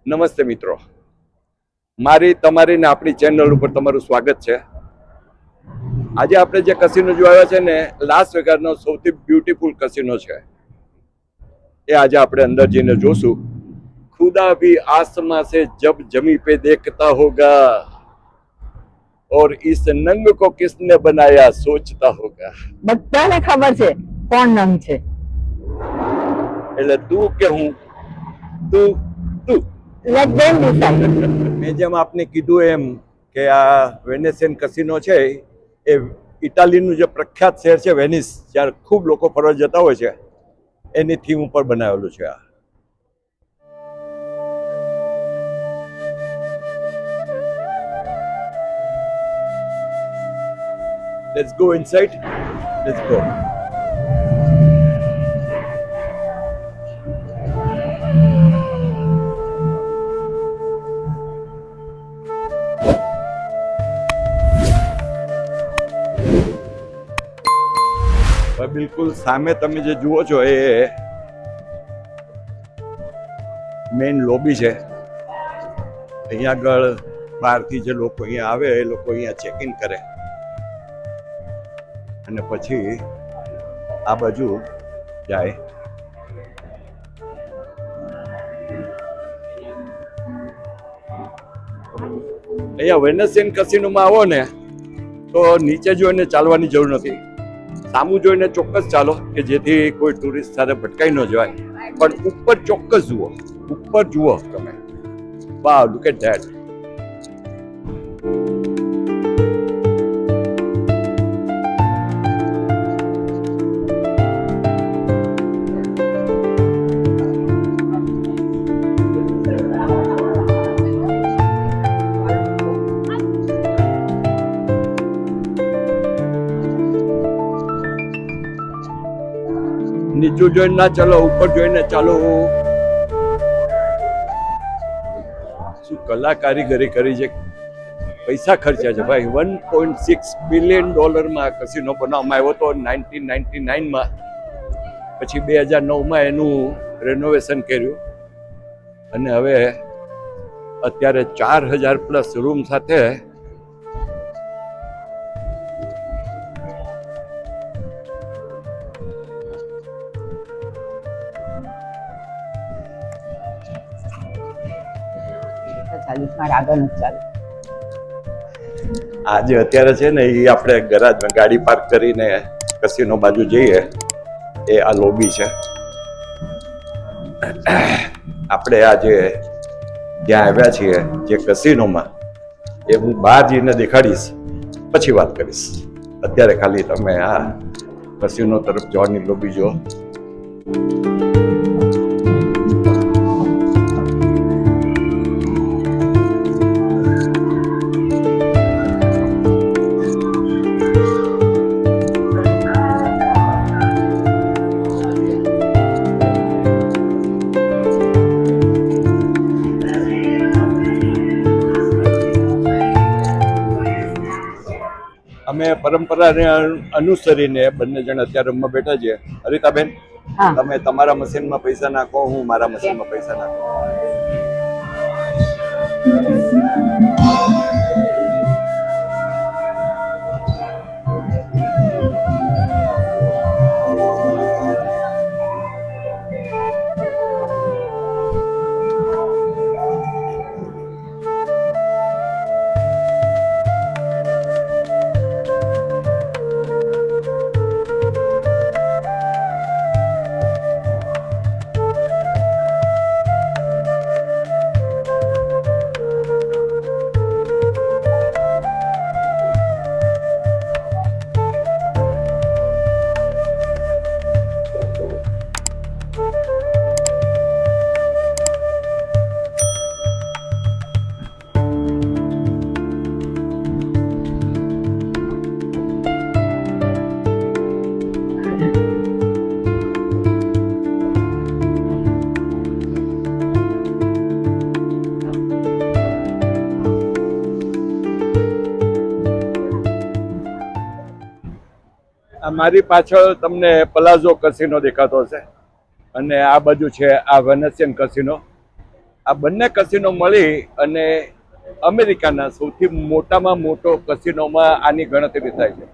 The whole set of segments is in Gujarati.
નમસ્તે મિત્રો, મારી તમારી ને આપણી ચેનલ ઉપર તમારું સ્વાગત છે. આજે આપણે જે કસિનો જોયા છે ને, લાસ વેગાસનો સૌથી બ્યુટીફુલ કસિનો છે. એ આજે આપણે અંદર જઈને જોશું. खुदा भी आसमां से जब जमी पे देखता होगा और इस नंग को किसने बनाया सोचता होगा. બધાને ખબર છે કોણ નંગ છે. એટલે તું કે હું? તું તું લેટ ધેમ ડિસાઇડ. મેં જેમ આપને કીધું એમ કે આ વેનેસિયન કસિનો છે એ ઇટાલીનું જે પ્રખ્યાત શહેર છે વેનિસ, જ્યાં ખૂબ લોકો ફરવા જતા હોય છે, એની થીમ ઉપર બનાવેલું છે આ. Let's go inside. Let's go. બિલકુલ સામે તમે જે જુઓ છો એ મેઇન લોબી છે. અહીંયા આગળ બહારથી જે લોકો અહીંયા આવે એ લોકો અહીંયા ચેક ઇન કરે અને પછી આ બાજુ જાય. અહીંયા વેનેસિયન કસિનોમાં આવો ને તો નીચે જોઈને ચાલવાની જરૂર નથી, સામું જોઈને ચોક્કસ ચાલો કે જેથી કોઈ ટુરિસ્ટ સાથે ભટકાઈ ન જવાય. પણ ઉપર ચોક્કસ જુઓ, ઉપર જુઓ તમે. વાવ, લુક એટ ધેટ. નીચું જોઈને ના ચાલો, ઉપર જોઈને ચાલો. શું કલા કારીગરી કરી છે, પૈસા ખર્ચ્યા છે ભાઈ. $1.6 બિલિયન આ કસિનો બનાવવામાં આવ્યો હતો 1999માં. પછી 2009માં એનું રેનોવેશન કર્યું અને હવે અત્યારે 4000+ રૂમ સાથે આજે અત્યારે છે ને એ આપણે ગરાજમાં ગાડી પાર્ક કરીને કસિનો બાજુ જઈએ એ આ લોબી છે. આપણે આજે જ્યાં આવ્યા છીએ જે કસિનોમાં એ હું બહાર જઈને દેખાડીશ, પછી વાત કરીશ. અત્યારે ખાલી તમે આ કસિનો તરફ જવાની લોબી જો. અમે પરંપરાને અનુસરીને બંને જણ અત્યારે રૂમમાં બેઠા છીએ. હરિતાબેન, તમે તમારા મશીનમાં પૈસા નાખો, હું મારા મશીનમાં પૈસા નાખો. મારી પાછળ તમને પલાઝો કસિનો દેખાતો હશે અને આ બાજુ છે આ વેનેસિયન કસિનો. આ બંને કસિનો મળી અને અમેરિકાના સૌથી મોટામાં મોટો કસિનોમાં આની ગણતરી થાય છે.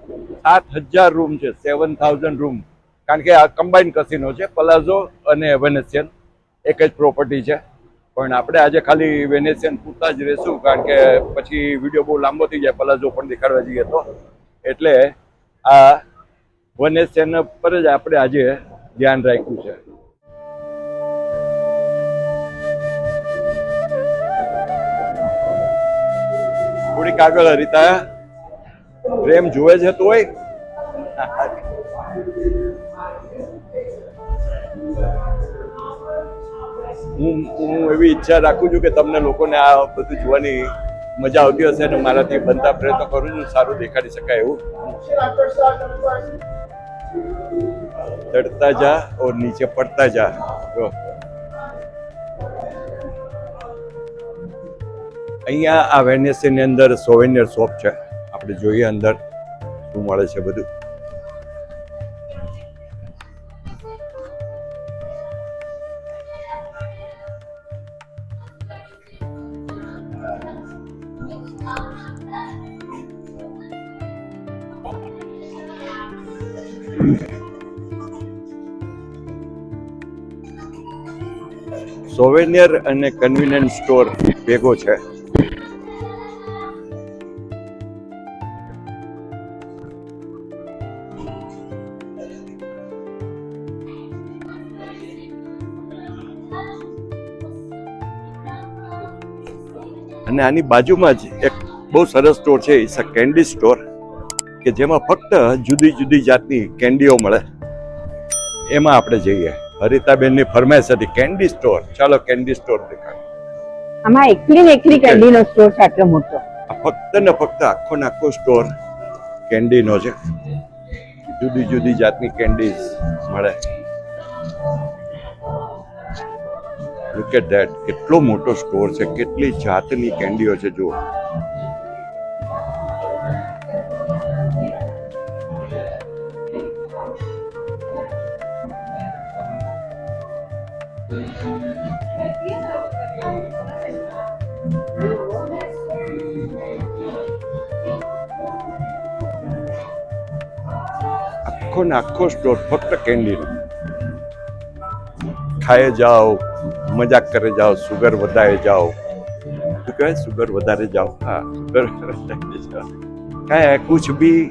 7,000 રૂમ છે, 7,000 રૂમ, કારણ કે આ કમ્બાઇન્ડ કસિનો છે. પલાઝો અને વેનેશિયન એક જ પ્રોપર્ટી છે. પણ આપણે આજે ખાલી વેનેશિયન પૂરતા જ રહેશું, કારણ કે પછી વિડીયો બહુ લાંબો થઈ જાય પલાઝો પણ દેખાડવા જઈએ તો. એટલે આ વેનેશિયન પર જ આપણે આજે ધ્યાન રાખ્યું છે. થોડીક આગળ હરિતા પ્રેમ જુએ છે તોય હું એવી ઈચ્છા રાખું છું કે તમને લોકોને આ બધું જોવાની મજા આવતી હશે અને મારાથી બનતા પ્રયત્નો કરું છું સારું દેખાડી શકાય એવું. ચડતા જા ઓર નીચે પડતા જા. જો અહીંયા આ વેનેશિયનની અંદર સોવેનિયર શોપ છે. આપણે જોઈએ અંદર શું મળે છે બધું. સોવેનિયર અને કન્વીનિયન્ટ સ્ટોર ભેગો છે. અને આની બાજુમાં જ એક બહુ સરસ સ્ટોર છે, ઇટ્સ અ કેન્ડી સ્ટોર, કે જેમાં ફક્ત જુદી જુદી જાતની કેન્ડીઓ મળે. એમાં આપણે જઈએ. હરિતાબેનની ફરમાઈશ હતી કેન્ડી સ્ટોર. ચાલો કેન્ડી સ્ટોર દેખાડો. આમાં એકલી ને એકલી કેન્ડી નો સ્ટોર છે આટલો મોટો. ફક્ત ને ફક્ત આખો ને આખો સ્ટોર કેન્ડીનો છે. જુદી જુદી જાતની કેન્ડીઝ મળે. લુક એટ ધેટ, કેટલો મોટો સ્ટોર છે, કેટલી જાતની કેન્ડીઓ છે જુઓ. આખો ને આખો સ્ટોર ફક્ત કેન્ડીનો. ખાए જાઓ, મજાક કરે જાઓ, સુગર વધારે જાઓ. શું કહે? સુગર વધારે જાઓ. હા, સુગર વધારે જાઓ. કાંઈ કુછ ભી.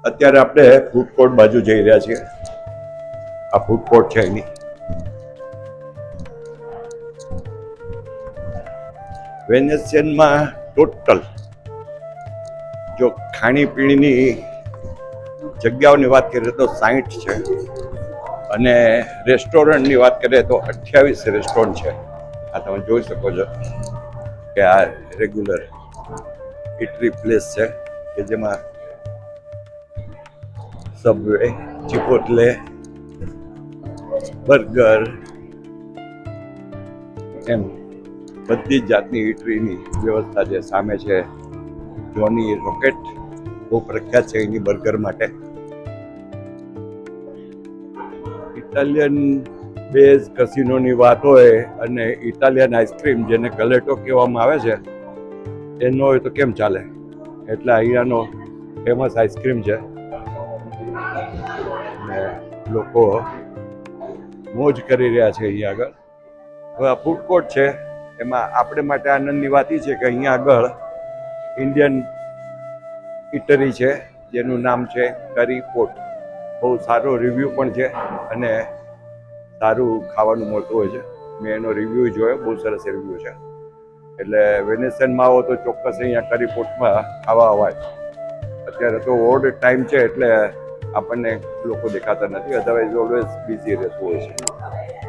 અત્યારે આપણે ફૂડ કોર્ટ બાજુ જઈ રહ્યા છીએ. આ ફૂડ કોર્ટ છે એની. વેનેશિયનમાં ટોટલ જો ખાણીપીણીની જગ્યાઓની વાત કરીએ તો 60 છે અને રેસ્ટોરન્ટની વાત કરીએ તો 28 રેસ્ટોરન્ટ છે. આ તમે જોઈ શકો છો કે આ રેગ્યુલર ઇટરી પ્લેસ છે કે જેમાં સબવે, ચિપોટલે, બર્ગર, એમ બધી જ જાતની ઇટરીની વ્યવસ્થા છે. સામે છે જોની રોકેટ, બહુ પ્રખ્યાત છે એની બર્ગર માટે. ઇટાલિયન બેઝ કસિનોની વાત હોય અને ઇટાલિયન આઈસ્ક્રીમ જેને ગલેટો કહેવામાં આવે છે એનો હોય તો કેમ ચાલે. એટલે અહીંયાનો ફેમસ આઈસ્ક્રીમ છે ને લોકો મોજ કરી રહ્યા છે અહીંયા આગળ. હવે આ ફૂડ કોર્ટ છે, એમાં આપણે માટે આનંદની વાત એ છે કે અહીંયા આગળ ઇન્ડિયન ઇટરી છે જેનું નામ છે કરી પોટ. બહુ સારો રિવ્યૂ પણ છે અને સારું ખાવાનું મળતું હોય છે. મેં એનો રિવ્યૂ જોયો, બહુ સરસ રિવ્યૂ છે. એટલે વેનેસનમાં આવો તો ચોક્કસ અહીંયા કરી પોટમાં ખાવા અવાય. અત્યારે તો ઓડ ટાઈમ છે એટલે આપણને લોકો દેખાતા નથી, અધરવાઇઝ ઓલવેઝ બિઝી રહેતું હોય છે.